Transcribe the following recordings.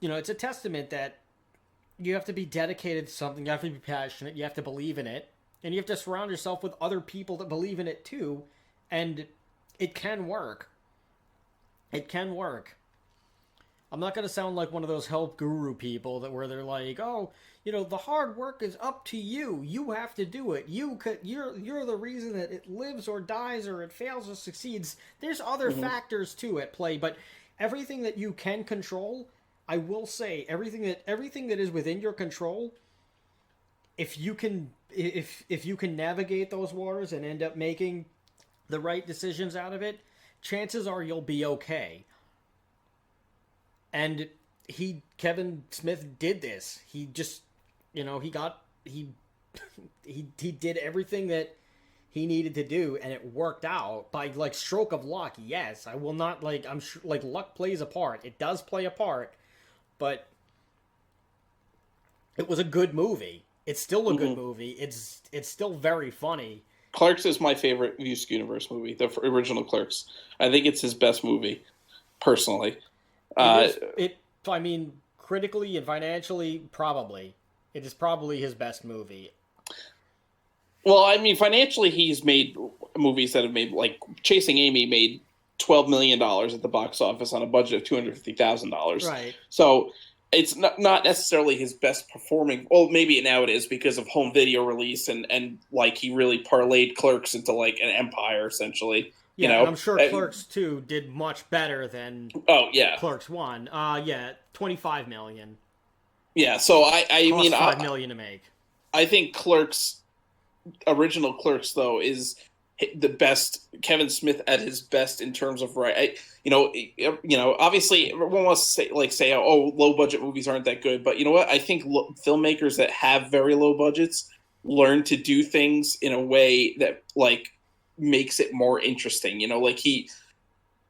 it's a testament that you have to be dedicated to something, you have to be passionate, you have to believe in it, and you have to surround yourself with other people that believe in it too, and it can work. It can work. I'm not going to sound like one of those help guru people that where they're like, "Oh, the hard work is up to you. You have to do it. You're the reason that it lives or dies or it fails or succeeds." There's other factors too at play, but everything that you can control, I will say, everything that is within your control, if you can navigate those waters and end up making the right decisions out of it, chances are you'll be okay. And Kevin Smith did this. He just, he he did everything that he needed to do, and it worked out by like stroke of luck. Yes, I will not like. I'm sure like luck plays a part. It does play a part, but it was a good movie. It's still a good movie. It's still very funny. Clerks is my favorite Askewniverse movie, the original Clerks. I think it's his best movie, personally. I mean, critically and financially, probably. It is probably his best movie. Well, I mean, financially, he's made movies that have made, like, Chasing Amy made $12 million at the box office on a budget of $250,000. Right. So it's not necessarily his best performing. Well, maybe now it is because of home video release and like, he really parlayed Clerks into, like, an empire, essentially. Yeah, and I'm sure Clerks 2 did much better than Clerks 1. Yeah, $25 million. Yeah, so I mean, $5 million to make. I think original Clerks, though, is the best. Kevin Smith at his best in terms of obviously everyone wants to say, oh, low budget movies aren't that good, but you know what? I think filmmakers that have very low budgets learn to do things in a way that like makes it more interesting.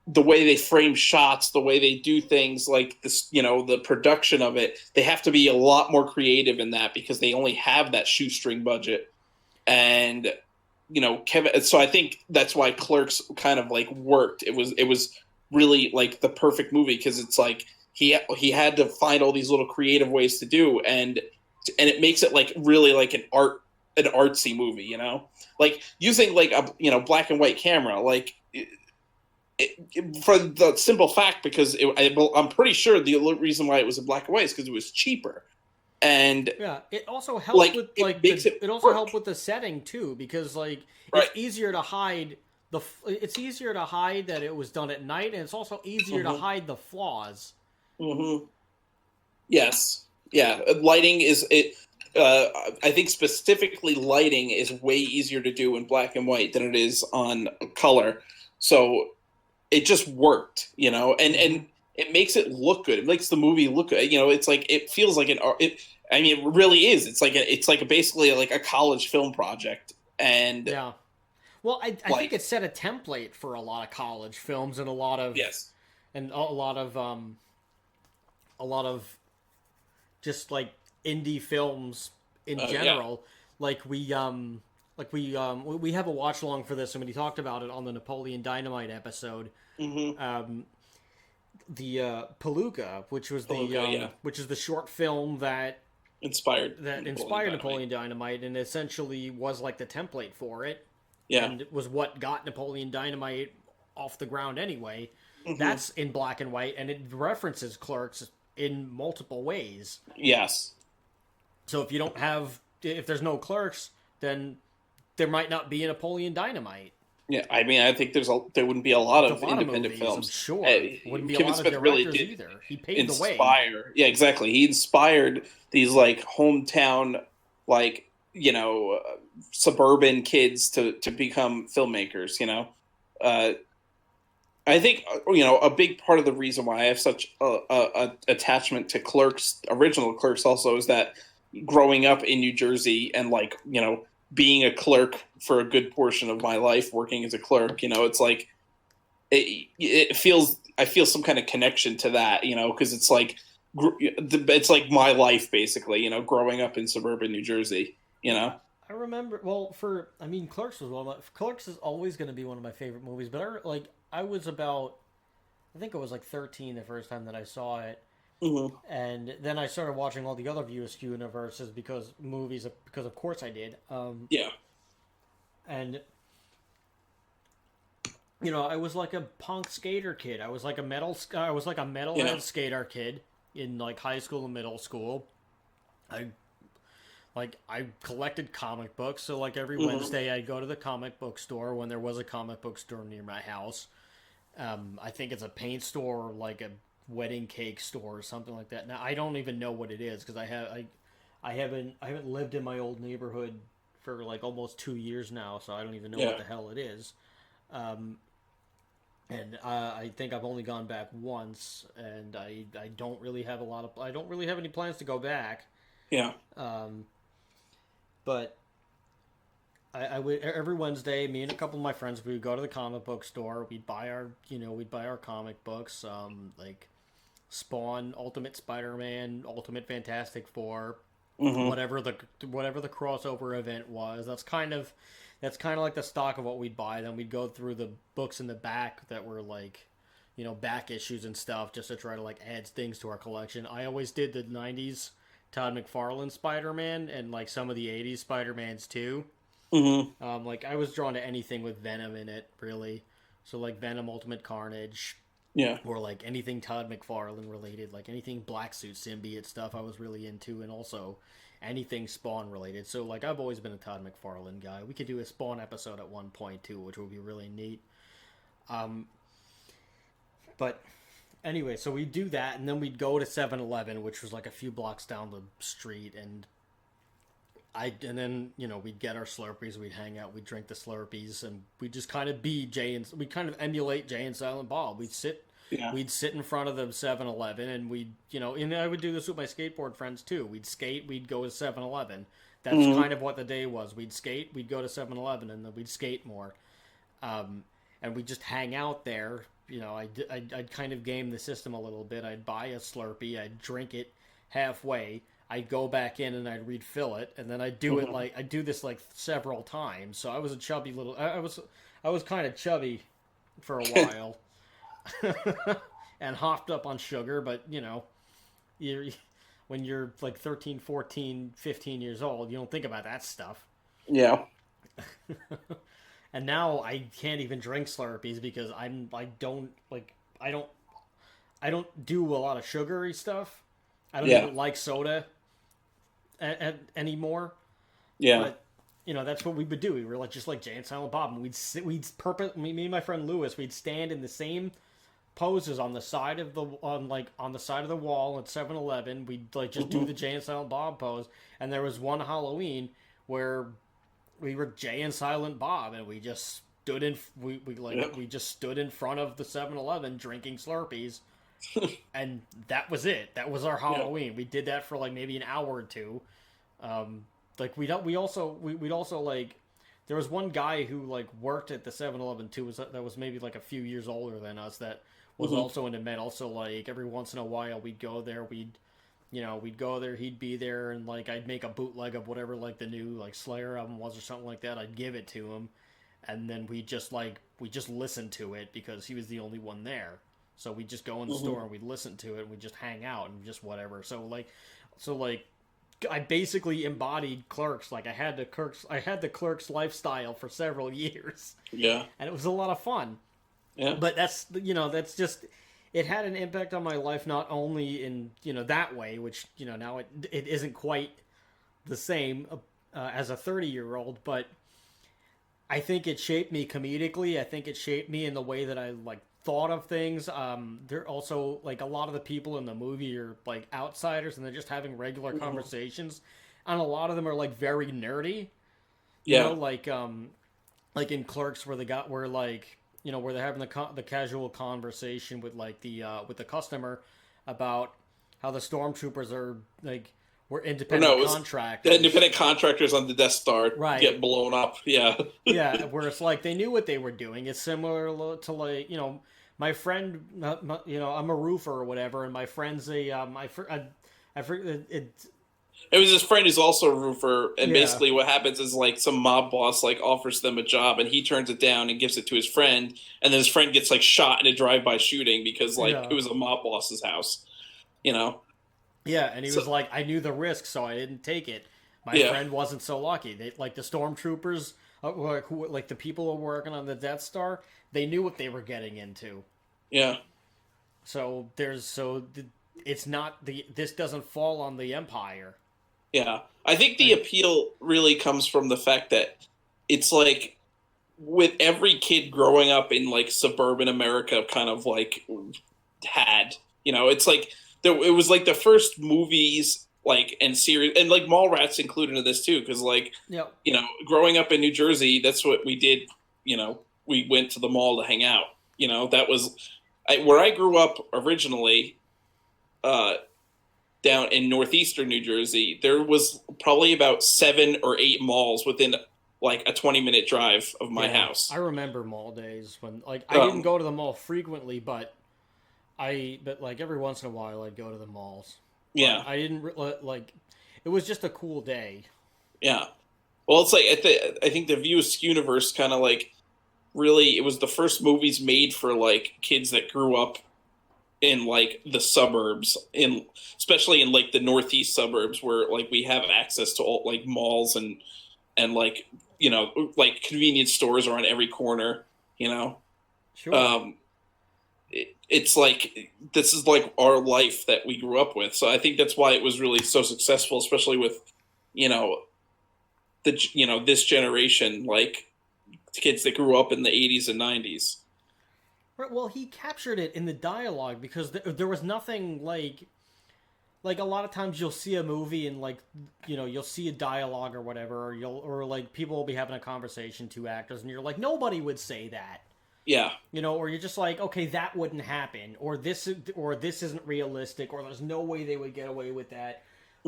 The way they frame shots, the way they do things, like this, the production of it, they have to be a lot more creative in that because they only have that shoestring budget. And, Kevin, so I think that's why Clerks kind of like worked. It was really like the perfect movie because it's like he had to find all these little creative ways to do, and it makes it like really like an artsy movie, like using like a black and white camera, like for the simple fact because I'm pretty sure the reason why it was in black and white is because it was cheaper. And yeah, it also helped with like it also helped with the setting too because like it's easier to hide it's easier to hide that it was done at night, and it's also easier to hide the flaws. Yes, yeah, lighting is it. I think specifically lighting is way easier to do in black and white than it is on color. So it just worked, and it makes it look good. It makes the movie look good. It's like it feels like it really is. It's like basically like a college film project. And yeah, well, I think it set a template for a lot of college films and a lot of a lot of just like indie films in general. Yeah. We have a watch along for this, and we talked about it on the Napoleon Dynamite episode. The Palooka, which was which is the short film that inspired Napoleon Dynamite, and essentially was like the template for it. Yeah, and it was what got Napoleon Dynamite off the ground anyway. That's in black and white, and it references Clerks in multiple ways. Yes. So if there's no Clerks, then there might not be a Napoleon Dynamite. Yeah, I mean, I think there wouldn't be a lot of independent films. I'm sure. Wouldn't be a lot of directors really either. He paved the way. Yeah, exactly. He inspired these like hometown, like suburban kids to become filmmakers. I think a big part of the reason why I have such a attachment to Clerks, original Clerks, also is that growing up in New Jersey and like being a clerk for a good portion of my life, working as a clerk, it's like it feels. I feel some kind of connection to that, because it's like my life basically, growing up in suburban New Jersey, I remember. Well, Clerks was Clerks is always going to be one of my favorite movies. But I think I was like 13 the first time that I saw it, Mm-hmm. And then I started watching all the other Askewniverses because movies, because of course I did. Yeah. And I was like a punk skater kid. I was like a Yeah. metalhead skater kid in like high school and middle school. I I collected comic books, so like every Mm-hmm. Wednesday I'd go to the comic book store when there was a comic book store near my house. I think it's a paint store or like a wedding cake store or something like that. Now I don't even know what it is because I haven't lived in my old neighborhood for like almost 2 years now, so I don't even know what Yeah. the hell it is. Um, and I think I've only gone back once, and I don't really have I don't really have any plans to go back. Yeah. Um, but I would every Wednesday, me and a couple of my friends, we would go to the comic book store. We'd buy our comic books, like Spawn, Ultimate Spider-Man, Ultimate Fantastic Four, Mm-hmm. whatever the crossover event was. That's kind of like the stock of what we'd buy. Then we'd go through the books in the back that were like, back issues and stuff, just to try to like add things to our collection. I always did the '90s Todd McFarlane Spider-Man and like some of the '80s Spider-Mans too. Mm-hmm. Like I was drawn to anything with Venom in it, really. So like Venom Ultimate Carnage, Yeah. or like anything Todd McFarlane related, like anything Black Suit Symbiote stuff I was really into, and also anything Spawn related. So like I've always been a Todd McFarlane guy. We could do a Spawn episode at one point too, which would be really neat. Um, but anyway, so we'd do that, and then we'd go to 7-Eleven, which was like a few blocks down the street, and then we'd get our Slurpees, we'd hang out, we'd drink the Slurpees, and we'd just kind of be we kind of emulate Jay and Silent Bob. Yeah. We'd sit in front of the 7-Eleven, and and I would do this with my skateboard friends too. We'd skate, we'd go to 7-Eleven. That's Mm-hmm. kind of what the day was. We'd skate, we'd go to 7-Eleven, and then we'd skate more. And we'd just hang out there. I'd kind of game the system a little bit. I'd buy a Slurpee, I'd drink it halfway, I'd go back in and I'd refill it, and then Mm-hmm. I do this like several times. So I was a chubby little. I was kind of chubby for a while, and hopped up on sugar. But you're when you're like 13, 14, 15 years old, you don't think about that stuff. Yeah. And now I can't even drink Slurpees because I don't do a lot of sugary stuff. I don't Yeah. even like soda anymore. Yeah. But that's what we would do. We were like just like Jay and Silent Bob, and me and my friend Lewis, we'd stand in the same poses on the side of on the side of the wall at 7-Eleven. We'd like just do Mm-hmm. the Jay and Silent Bob pose. And there was one Halloween where we were Jay and Silent Bob, and we just stood in Yep. we just stood in front of the 7-Eleven drinking Slurpees, and that was it. That was our Yeah. Halloween. We did that for like maybe an hour or two. Like we'd also like there was one guy who like worked at the 7-Eleven too, that was maybe like a few years older than us, that was Mm-hmm. also into metal. So like every once in a while we'd go there, we'd go there, he'd be there, and like I'd make a bootleg of whatever like the new like Slayer album was or something like that. I'd give it to him, and then we just listen to it because he was the only one there. So we'd just go in the Mm-hmm. store and we'd listen to it, and we'd just hang out and just whatever. So I basically embodied Clerks. Like I had the Clerks lifestyle for several years, Yeah. and it was a lot of fun. Yeah. But that's just it had an impact on my life, not only in that way, which now it isn't quite the same as a 30-year-old, but I think it shaped me comedically. I think it shaped me in the way that I like thought of things. They're also like a lot of the people in the movie are like outsiders, and they're just having regular Mm-hmm. conversations, and a lot of them are like very nerdy. Yeah. Like in Clerks, where they got where like where they're having the casual conversation with the customer about how the stormtroopers are like we're Or no, independent it was the contractors. independent contractors on the Death Star Right. get blown up. Yeah. Yeah, where it's like they knew what they were doing. It's similar to like my friend, I'm a roofer or whatever, and my friend's I forget it. It was his friend who's also a roofer, and Yeah, basically what happens is like some mob boss like offers them a job, and he turns it down and gives it to his friend, and then his friend gets like shot in a drive-by shooting because like yeah. it was a mob boss's house. you know. Yeah, and he So was like, I knew the risk, so I didn't take it. My yeah, friend wasn't so lucky. They like the stormtroopers, like the people who were working on the Death Star, they knew what they were getting into. yeah, So it's not this doesn't fall on the Empire. yeah. I think the Like, appeal really comes from the fact that it's like with every kid growing up in like suburban America, kind of like had. It's like it was like the first movies like and series and like Mallrats included in this too, because like yeah, growing up in New Jersey, that's what we did. We went to the mall to hang out. That was where I grew up originally. Uh, Down in northeastern New Jersey, there was probably about 7 or 8 malls within like a 20-minute drive of my yeah. house. I remember mall days when like I didn't Um, go to the mall frequently, but like every once in a while I'd go to the malls. But yeah, I didn't like it was just a cool day. yeah. Well, it's like I think the View Askewniverse kind of like really it was the first movies made for like kids that grew up in like the suburbs, in especially in like the northeast suburbs where like we have access to all like malls and like like convenience stores are on every corner. You know, Sure. um, it's like this is like our life that we grew up with. So I think that's why it was really so successful, especially with you know this generation, like kids that grew up in the 80s and 90s. Right, well, he captured it in the dialogue because there was nothing like a lot of times you'll see a movie and like you'll see a dialogue or whatever or like people will be having a conversation, two actors, and you're like nobody would say that. Yeah, Or you're just like, okay, that wouldn't happen, or this isn't realistic, or there's no way they would get away with that,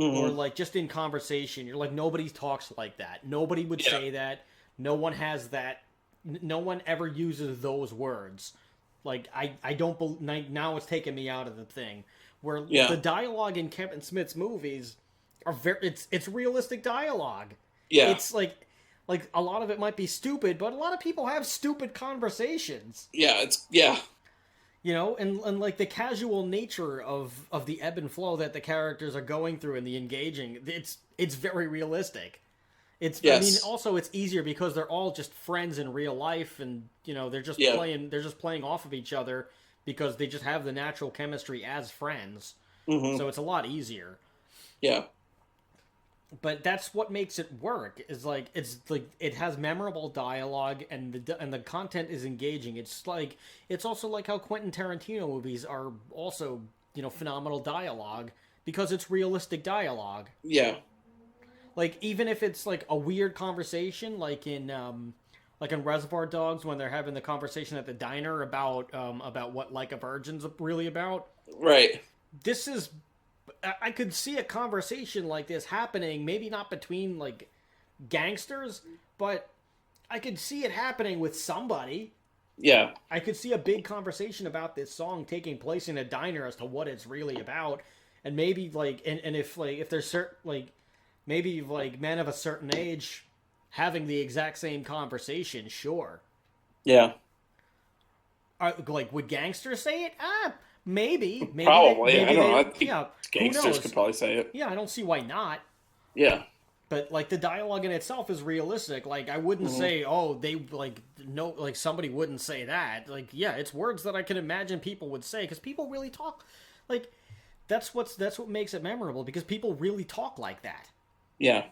or hmm, like just in conversation, you're like nobody talks like that, nobody would yeah, say that, no one has that, no one ever uses those words. Like I don't now it's taking me out of the thing where yeah, the dialogue in Kevin Smith's movies are very it's realistic dialogue. yeah, It's like a lot of it might be stupid, but a lot of people have stupid conversations. yeah. It's yeah, And like the casual nature of the ebb and flow that the characters are going through and the engaging, it's very realistic. I mean, yes, also it's easier because they're all just friends in real life, and yeah, they're just playing off of each other because they just have the natural chemistry as friends. hmm, So it's a lot easier. yeah, But that's what makes it work. Is like it's like it has memorable dialogue and the content is engaging. It's also like how Quentin Tarantino movies are also phenomenal dialogue because it's realistic dialogue. yeah, Like even if it's like a weird conversation, like in Reservoir Dogs when they're having the conversation at the diner about what Like a Virgin's really about. right, This is I could see a conversation like this happening, maybe not between like gangsters, but I could see it happening with somebody. yeah, I could see a big conversation about this song taking place in a diner as to what it's really about, and maybe and if there's certain maybe like men of a certain age having the exact same conversation, sure. yeah. Like would gangsters say it? Probably. I maybe don't know. I they think yeah. Who gangsters could knows? probably say it. Yeah, I don't see why not. Yeah. But like the dialogue in itself is realistic. Like I wouldn't Hmm. say, oh, they like no, like somebody wouldn't say that. Like yeah, it's words that I can imagine people would say because people really talk. Like that's what makes it memorable because people really talk like that. Yeah.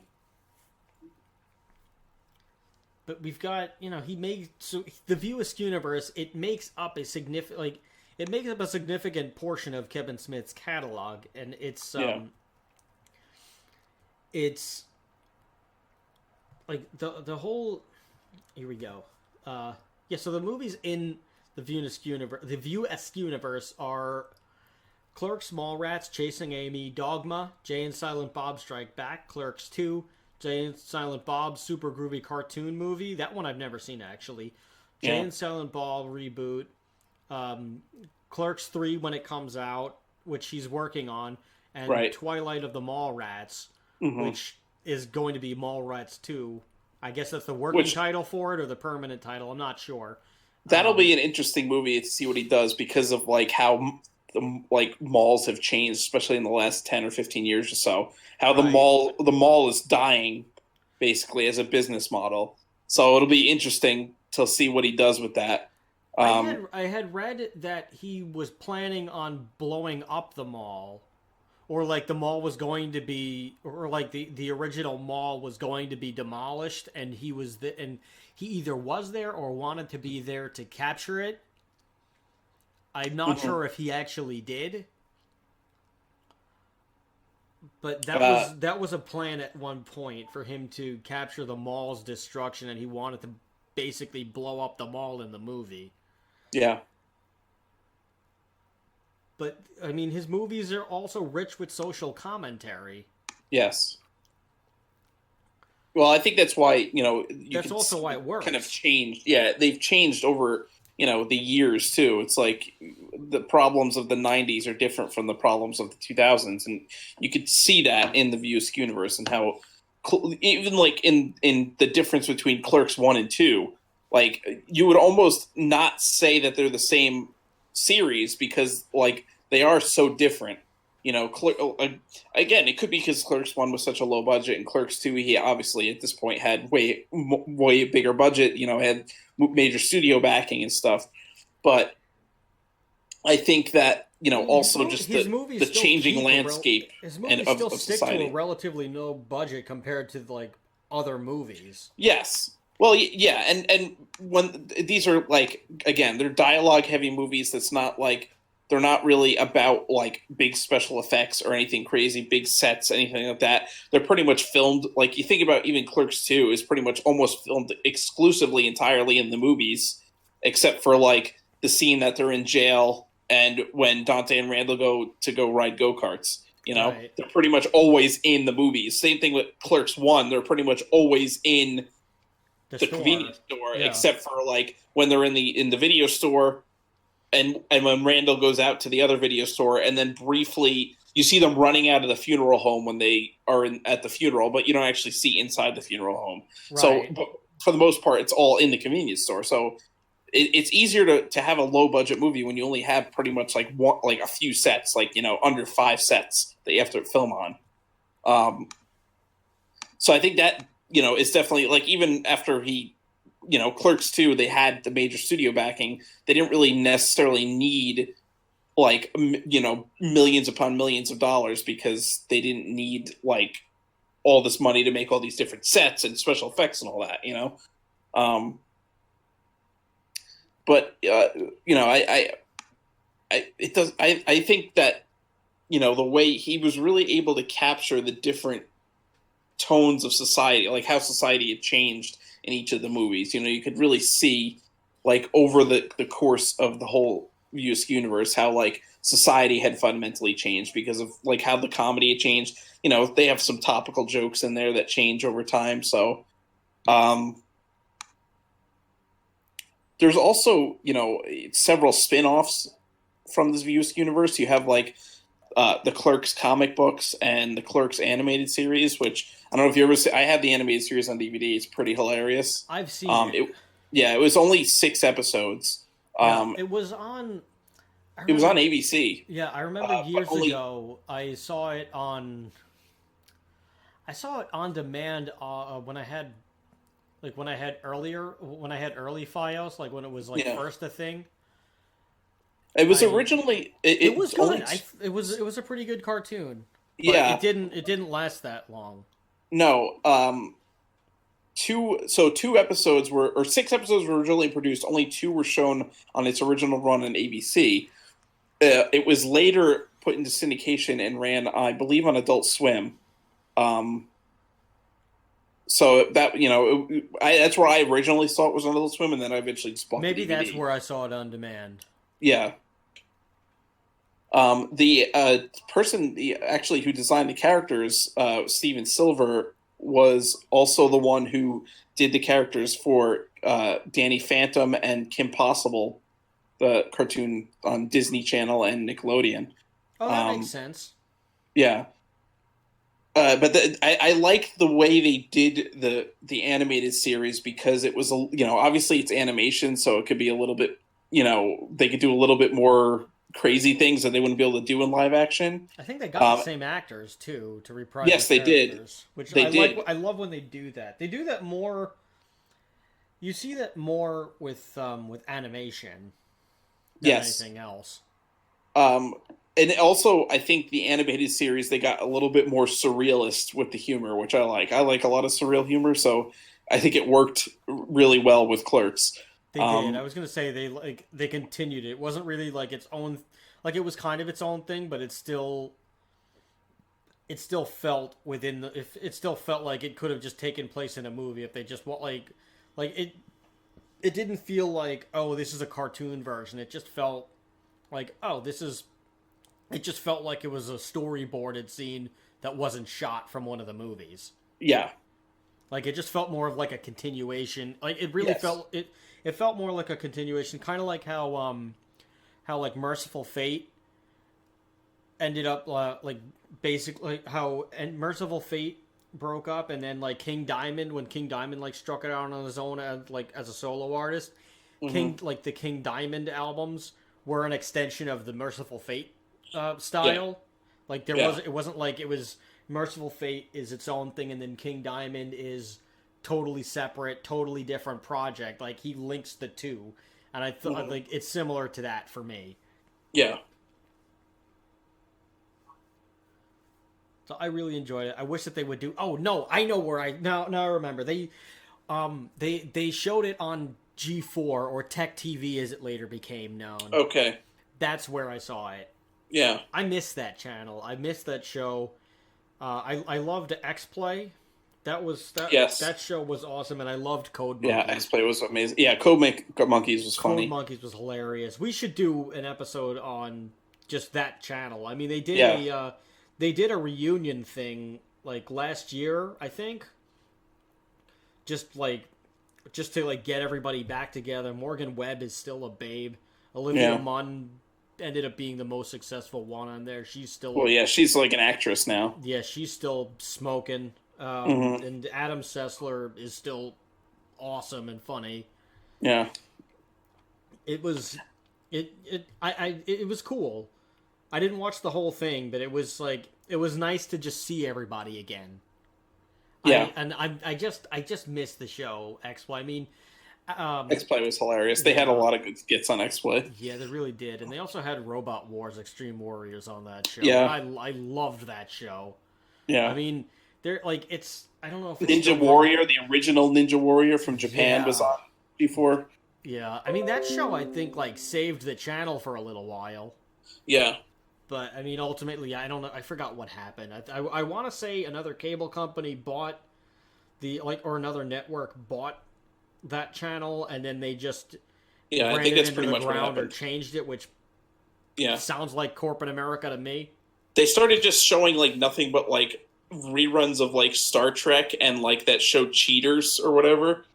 But we've got he makes so the View Askewniverse it makes up a significant it makes up a significant portion of Kevin Smith's catalog, and Yeah. it's like the whole here we go. Yeah, so the movies in the View Askewniverse are Clerks, Mallrats, Chasing Amy, Dogma, Jay and Silent Bob Strike Back, Clerks 2, Jay and Silent Bob Super Groovy Cartoon Movie. That one I've never seen actually. Jay Yeah. and Silent Bob reboot. Clerks 3 when it comes out, which he's working on, and Right. Twilight of the Mallrats, Hmm. which is going to be Mallrats 2. I guess that's the working Which title for it or the permanent title. I'm not sure. that'll be an interesting movie to see what he does because of like how the like malls have changed, especially in the last 10 or 15 years or so. How Right. the mall is dying, basically as a business model. So it'll be interesting to see what he does with that. I had read that he was planning on blowing up the mall, or like the mall was going to be, or like the original mall was going to be demolished, and he either was there or wanted to be there to capture it. I'm not Mhm. sure if he actually did, but uh, that was a plan at one point for him to capture the mall's destruction, and he wanted to basically blow up the mall in the movie. yeah. But I mean, his movies are also rich with social commentary. Yes. Well, I think that's why, you That's can also see why them it kind of works. changed. Yeah, they've changed over, the years too. It's like the problems of the 90s are different from the problems of the 2000s. And you could see that in the View Askewniverse and how even like in the difference between Clerks 1 and 2, like you would almost not say that they're the same series because like they are so different. Again, it could be because Clerks 1 was such a low budget, and Clerks 2, he obviously at this point had way bigger budget. Had major studio backing and stuff. But I think that I mean, also just his the movies still changing landscape his and movies still of stick to a society. relatively low budget compared to like other movies. Yes. Well, yeah, and when these are like again, they're dialogue heavy movies. That's not like they're not really about like big special effects or anything crazy, big sets, anything like that. They're pretty much filmed like you think about even Clerks 2 is pretty much almost filmed exclusively entirely in the movies, except for like the scene that they're in jail and when Dante and Randall go ride go-karts. Right. They're pretty much always in the movies. Same thing with Clerks 1. They're pretty much always in The the store. convenience store, Yeah. except for like when they're in the video store, and when Randall goes out to the other video store, and then briefly you see them running out of the funeral home when they are at the funeral, but you don't actually see inside the funeral home. So, Right. but for the most part, it's all in the convenience store. So it's easier to have a low budget movie when you only have pretty much like a few sets, like under 5 sets that you have to film on. Um, so I think that is definitely like even after he, Clerks 2, they had the major studio backing. They didn't really necessarily need like millions upon millions of dollars because they didn't need like all this money to make all these different sets and special effects and all that. Um, but I think that the way he was really able to capture the different tones of society, like how society had changed in each of the movies. You could really see like over the course of the whole View Askewniverse how like society had fundamentally changed because of like how the comedy had changed. They have some topical jokes in there that change over time. So um there's also several spin-offs from this View Askewniverse. You have like the Clerks comic books and the Clerks animated series, which I don't know if you ever see. I have the animated series on DVD. It's pretty hilarious. I've seen it. Yeah, it was only 6 episodes. Yeah, Um, it was on. I it was on remember. ABC, Yeah, I remember but years only ago. I saw it on. I saw it on demand when I had, like when I had early FiOS, like when it was like yeah. first a thing. It was I originally It was it's good. only It was a pretty good cartoon, but yeah it didn't last that long. no 2 episodes were or 6 episodes were originally produced. Only 2 were shown on its original run on ABC. It was later put into syndication and ran, I believe, on Adult Swim. Um, so that that's where I originally saw it was on Adult Swim, and then I eventually just bought the Maybe that's DVD. where I saw it on demand. Yeah. The person actually who designed the characters, Steven Silver, was also the one who did the characters for Danny Phantom and Kim Possible, the cartoon on Disney Channel and Nickelodeon. Oh, that makes Um, sense. yeah, but I like the way they did the animated series because it was obviously it's animation, so it could be a little bit they could do a little bit more crazy things that they wouldn't be able to do in live action. I think they got the same actors too to reprise Yes, the they did. characters, which They I like. did. I love when they do that. They do that more. You see that more with animation than Yes. anything else. Um, and also, I think the animated series they got a little bit more surrealist with the humor, which I like. I like a lot of surreal humor, so I think it worked really well with Clerks. They did. I Um, was gonna say they continued it. It wasn't really like its own, like it was kind of its own thing, but it still felt within the. If it still felt like it could have just taken place in a movie if they just want like it didn't feel like, oh, this is a cartoon version. It just felt like, oh, this is. It just felt like it was a storyboarded scene that wasn't shot from one of the movies. yeah. Like it just felt more of like a continuation. Like it really Yes. felt it. It felt more like a continuation, kind of like how like Merciful Fate ended up like basically how and Merciful Fate broke up, and then like King Diamond when King Diamond like struck it out on his own as like as a solo artist. Hmm. King like the King Diamond albums were an extension of the Merciful Fate Yeah. style. Like there Yeah. was it wasn't like it was Merciful Fate is its own thing, and then King Diamond is totally separate, totally different project. Like he links the two, and I thought Hmm. like it's similar to that for me. Yeah. So I really enjoyed it. I wish that they would do. Oh no, I know where I now I remember they showed it on G4 or Tech TV as it later became known. Okay. That's where I saw it. Yeah. I missed that channel. I missed that show. I loved X Play. Yes. That show was awesome, and I loved Code Yeah. Monkeys. X Play was amazing. Yeah. Monkeys was Code funny. Monkeys was hilarious. We should do an episode on just that channel. I mean, Yeah. they did a reunion thing like last year, I think. Just like just to like get everybody back together. Morgan Webb is still a babe. Olivia Yeah. Munn ended up being the most successful one on there. She's Well, still yeah. She's like an actress now. yeah, she's still smoking. Hmm. And Adam Sessler is still awesome and funny. Yeah. It was it was cool. I didn't watch the whole thing, but it was nice to just see everybody again. Yeah. I just missed the show X Y. I mean, X Play was hilarious. They had a yeah, lot of good skits on X Play. yeah, they really did, and they also had Robot Wars Extreme Warriors on that show. Yeah. I loved that show. I Yeah. mean, they're like it's I don't know if it's Ninja still Warrior, the original Ninja Warrior from Japan, was yeah. on before. Yeah, I mean that show I think like saved the channel for a little while, Yeah. but I mean ultimately I don't know. I forgot what happened. I want to say another cable company bought the like or another network bought that channel, and then they just Yeah. I ran think it that's into pretty the much what ground or happened. changed it, which Yeah. sounds like corporate America to me. They started just showing like nothing but like reruns of like Star Trek and like that show Cheaters or whatever.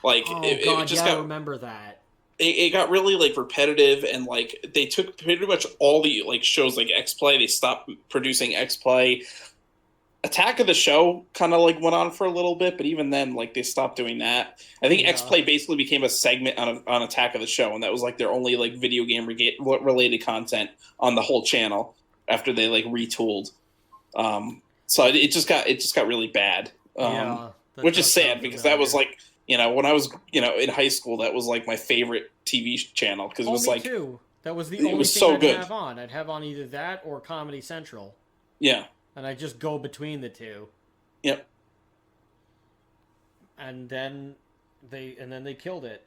Like Oh it God, just yeah, I got remember that. it got really like repetitive, and like they took pretty much all the like shows like X Play. They stopped producing X Play. Attack of the Show kind of like went on for a little bit, but even then, like they stopped doing that. I think X Yeah, Play basically became a segment on Attack of the Show, and that was like their only like video game related content on the whole channel after they like retooled. So it just got really bad, yeah, which that is sad sounds because that was familiar. like when I was in high school, that was like my favorite TV channel because Oh, me too. That was the it only was thing so I'd good. have on. I'd have on either that or Comedy Central, Yeah. and I just go between the two. Yep. And then they killed it.